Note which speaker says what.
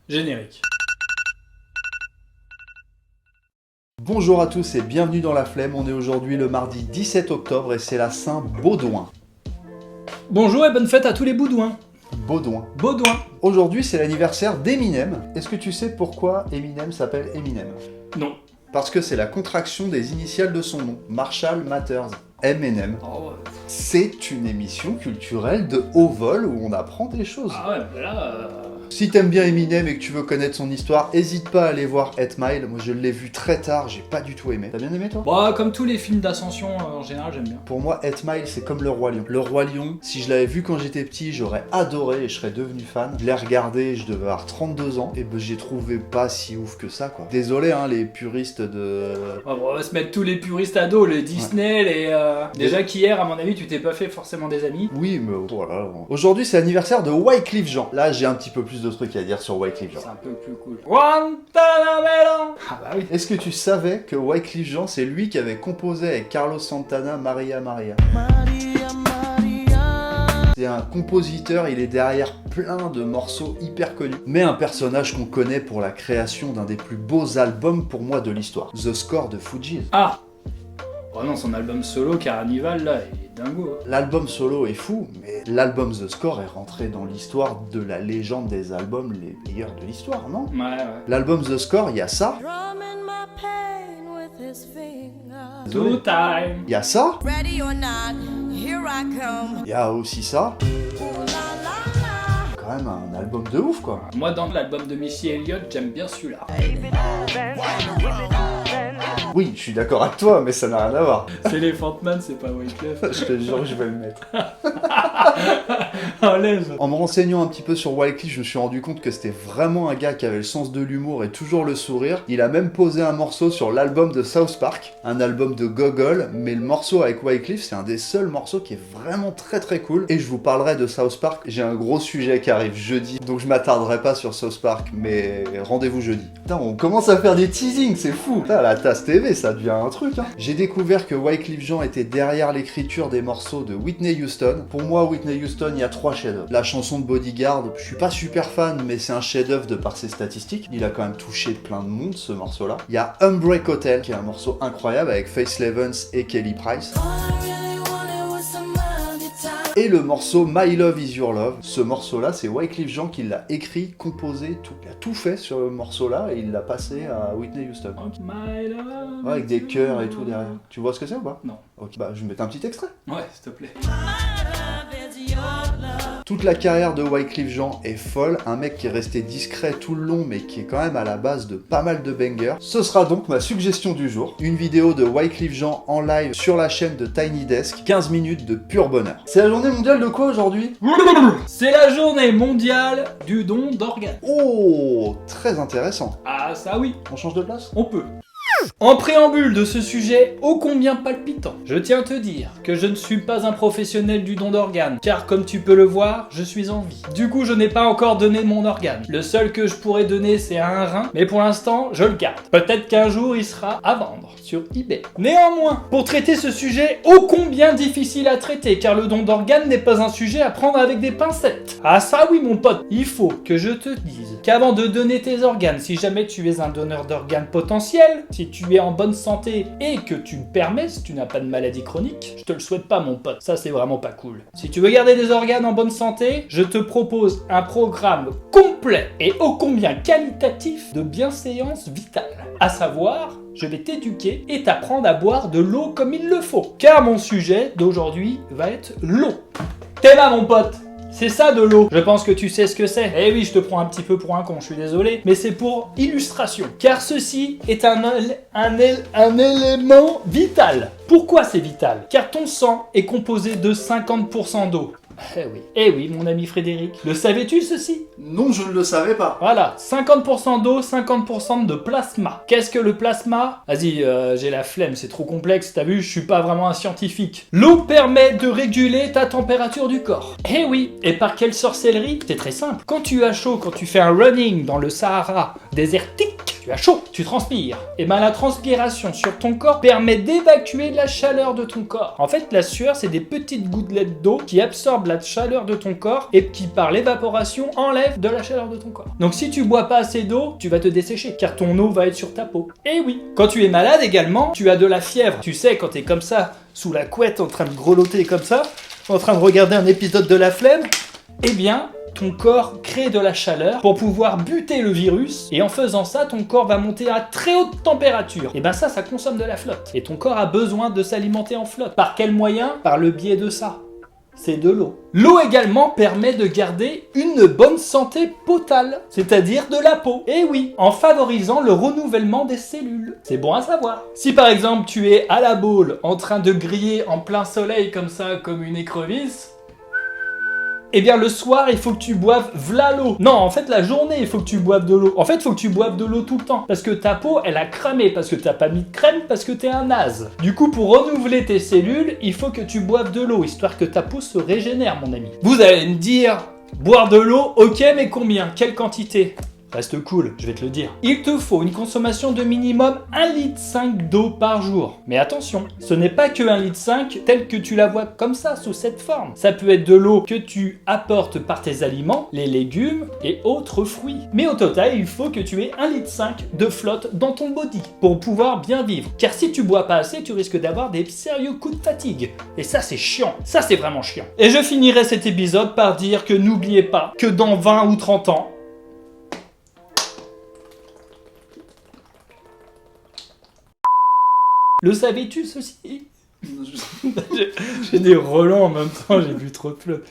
Speaker 1: Générique.
Speaker 2: Bonjour à tous et bienvenue dans La Flemme, on est aujourd'hui le mardi 17 octobre et c'est la Saint-Baudouin.
Speaker 1: Bonjour et bonne fête à tous les boudouins.
Speaker 2: Baudouin.
Speaker 1: Baudouin.
Speaker 2: Aujourd'hui c'est l'anniversaire d'Eminem. Est-ce que tu sais pourquoi Eminem s'appelle Eminem?
Speaker 1: Non.
Speaker 2: Parce que c'est la contraction des initiales de son nom, Marshall Mathers. Eminem.
Speaker 1: Oh,
Speaker 2: C'est une émission culturelle de haut vol où on apprend des choses.
Speaker 1: ah ouais, mais là...
Speaker 2: Si t'aimes bien Eminem et que tu veux connaître son histoire, hésite pas à aller voir 8 Mile. Moi je l'ai vu très tard, j'ai pas du tout aimé. T'as bien aimé toi?
Speaker 1: Bah, comme tous les films d'ascension, en général, j'aime bien.
Speaker 2: Pour moi, 8 Mile, c'est comme Le Roi Lion. Le Roi Lion, si je l'avais vu quand j'étais petit, j'aurais adoré et je serais devenu fan. Je l'ai regardé, je devais avoir 32 ans, et ben j'ai trouvé pas si ouf que ça, quoi. Désolé, hein, les puristes de...
Speaker 1: On va se mettre tous les puristes à dos, les Disney, les... Déjà qu'hier, à mon avis, tu t'es pas fait forcément des amis.
Speaker 2: Oui, mais voilà. Aujourd'hui, c'est l'anniversaire de Wyclef Jean. Là, j'ai un petit peu plus de trucs à dire sur Wyclef Jean.
Speaker 1: C'est un peu plus cool. Guantanamera. Ah bah oui.
Speaker 2: Est-ce que tu savais que Wyclef Jean, c'est lui qui avait composé avec Carlos Santana Maria Maria? C'est un compositeur, il est derrière plein de morceaux hyper connus. Mais un personnage qu'on connaît pour la création d'un des plus beaux albums pour moi de l'histoire. The Score de Fugees.
Speaker 1: Ah. Oh non, son album solo, Carnival, là, il est dingo.
Speaker 2: L'album solo est fou, mais l'album The Score est rentré dans l'histoire de la légende des albums les meilleurs de l'histoire, non?
Speaker 1: Ouais.
Speaker 2: L'album The Score, il y a ça.
Speaker 1: Two time.
Speaker 2: Il y a ça.
Speaker 3: Ready or not, here I come.
Speaker 2: Il y a aussi ça.
Speaker 3: Ooh la la la.
Speaker 2: Quand même un album de ouf, quoi.
Speaker 1: Moi, dans l'album de Missy Elliott, j'aime bien celui-là.
Speaker 2: Oui, je suis d'accord avec toi, mais ça n'a rien à voir.
Speaker 1: C'est Elephant Man, c'est pas Wyclef.
Speaker 2: Je te jure que je vais le mettre.
Speaker 1: Enlève.
Speaker 2: En me renseignant un petit peu sur Wyclef, je me suis rendu compte que c'était vraiment un gars qui avait le sens de l'humour et toujours le sourire. Il a même posé un morceau sur l'album de South Park, un album de Gogol, mais le morceau avec Wyclef, c'est un des seuls morceaux qui est vraiment très très cool. Et je vous parlerai de South Park, j'ai un gros sujet qui arrive jeudi, donc je m'attarderai pas sur South Park, mais rendez-vous jeudi. Putain, on commence à faire des teasings, c'est fou. Putain, la tasse TV, ça devient un truc, hein. J'ai découvert que Wyclef Jean était derrière l'écriture des morceaux de Whitney Houston. Pour moi, Whitney Houston, il y a 3 chefs-d'œuvre. La chanson de Bodyguard, je suis pas super fan, mais c'est un chef-d'œuvre de par ses statistiques. Il a quand même touché plein de monde, ce morceau-là. Il y a Unbreak Hotel, qui est un morceau incroyable avec Faith Evans et Kelly Price. Et le morceau My Love Is Your Love, ce morceau-là, c'est Wyclef Jean qui l'a écrit, composé, tout. Il a tout fait sur le morceau-là et il l'a passé à Whitney Houston.
Speaker 1: My love
Speaker 2: Ouais, avec des chœurs et tout derrière. Tu vois ce que c'est ou pas?
Speaker 1: Non.
Speaker 2: Ok, bah je vais mettre un petit extrait.
Speaker 1: Ouais, s'il te plaît.
Speaker 2: Toute la carrière de Wyclef Jean est folle, un mec qui est resté discret tout le long mais qui est quand même à la base de pas mal de bangers. Ce sera donc ma suggestion du jour, une vidéo de Wyclef Jean en live sur la chaîne de Tiny Desk, 15 minutes de pur bonheur. C'est la journée mondiale de quoi aujourd'hui?
Speaker 1: C'est la journée mondiale du don d'organes.
Speaker 2: Oh, très intéressant.
Speaker 1: Ah ça oui,
Speaker 2: On change de place?
Speaker 1: on peut. En préambule de ce sujet ô combien palpitant, je tiens à te dire que je ne suis pas un professionnel du don d'organes, car comme tu peux le voir, je suis en vie. Du coup, je n'ai pas encore donné mon organe. Le seul que je pourrais donner, c'est un rein, mais pour l'instant, je le garde. Peut-être qu'un jour, il sera à vendre sur eBay. Néanmoins, pour traiter ce sujet ô combien difficile à traiter, car le don d'organes n'est pas un sujet à prendre avec des pincettes. Ah ça oui mon pote, il faut que je te dise qu'avant de donner tes organes, si jamais tu es un donneur d'organes potentiel, si tu es en bonne santé et que tu me permets, si tu n'as pas de maladie chronique, je te le souhaite pas mon pote, ça c'est vraiment pas cool. Si tu veux garder des organes en bonne santé, je te propose un programme complet et ô combien qualitatif de bienséance vitale. À savoir, je vais t'éduquer et t'apprendre à boire de l'eau comme il le faut. Car mon sujet d'aujourd'hui va être l'eau. T'es là mon pote. C'est ça de l'eau. Je pense que tu sais ce que c'est. Eh oui, je te prends un petit peu pour un con, je suis désolé. Mais c'est pour illustration. Car ceci est un élément vital. Pourquoi c'est vital? Car ton sang est composé de 50% d'eau. Eh oui, mon ami Frédéric. Le savais-tu ceci?
Speaker 2: Non, je ne le savais pas.
Speaker 1: Voilà, 50% d'eau, 50% de plasma. Qu'est-ce que le plasma? Vas-y, j'ai la flemme, c'est trop complexe, t'as vu, je suis pas vraiment un scientifique. L'eau permet de réguler ta température du corps. Eh oui, et par quelle sorcellerie? C'est très simple. Quand tu as chaud, quand tu fais un running dans le Sahara désertique, Tu as chaud, tu transpires. Et ben la transpiration sur ton corps permet d'évacuer la chaleur de ton corps. En fait, la sueur, c'est des petites gouttelettes d'eau qui absorbent la chaleur de ton corps et qui, par l'évaporation, enlèvent de la chaleur de ton corps. Donc si tu bois pas assez d'eau, tu vas te dessécher, car ton eau va être sur ta peau. Et oui. Quand tu es malade également, tu as de la fièvre. Tu sais, quand t'es comme ça, sous la couette, en train de grelotter comme ça, en train de regarder un épisode de La Flemme, eh bien, ton corps crée de la chaleur pour pouvoir buter le virus, et en faisant ça, ton corps va monter à très haute température. Et ben ça consomme de la flotte. Et ton corps a besoin de s'alimenter en flotte. Par quel moyen? Par le biais de ça. C'est de l'eau. L'eau également permet de garder une bonne santé potale, c'est-à-dire de la peau. Et oui, en favorisant le renouvellement des cellules. C'est bon à savoir. Si par exemple tu es à la boule en train de griller en plein soleil comme ça, comme une écrevisse, eh bien le soir il faut que tu boives v'là l'eau. Non, en fait la journée il faut que tu boives de l'eau. En fait il faut que tu boives de l'eau tout le temps. Parce que ta peau elle a cramé, parce que t'as pas mis de crème, parce que t'es un naze. Du coup pour renouveler tes cellules, il faut que tu boives de l'eau, histoire que ta peau se régénère mon ami. Vous allez me dire, boire de l'eau, ok mais combien? Quelle quantité? Reste cool, je vais te le dire. Il te faut une consommation de minimum 1,5 litre d'eau par jour. Mais attention, ce n'est pas que 1,5 litre tel que tu la vois comme ça, sous cette forme. Ça peut être de l'eau que tu apportes par tes aliments, les légumes et autres fruits. Mais au total, il faut que tu aies 1,5 litre de flotte dans ton body pour pouvoir bien vivre. Car si tu bois pas assez, tu risques d'avoir des sérieux coups de fatigue. Et ça, c'est chiant. Ça, c'est vraiment chiant. Et je finirai cet épisode par dire que n'oubliez pas que dans 20 ou 30 ans, le savais-tu ceci? J'ai des relents en même temps, j'ai bu trop de flotte.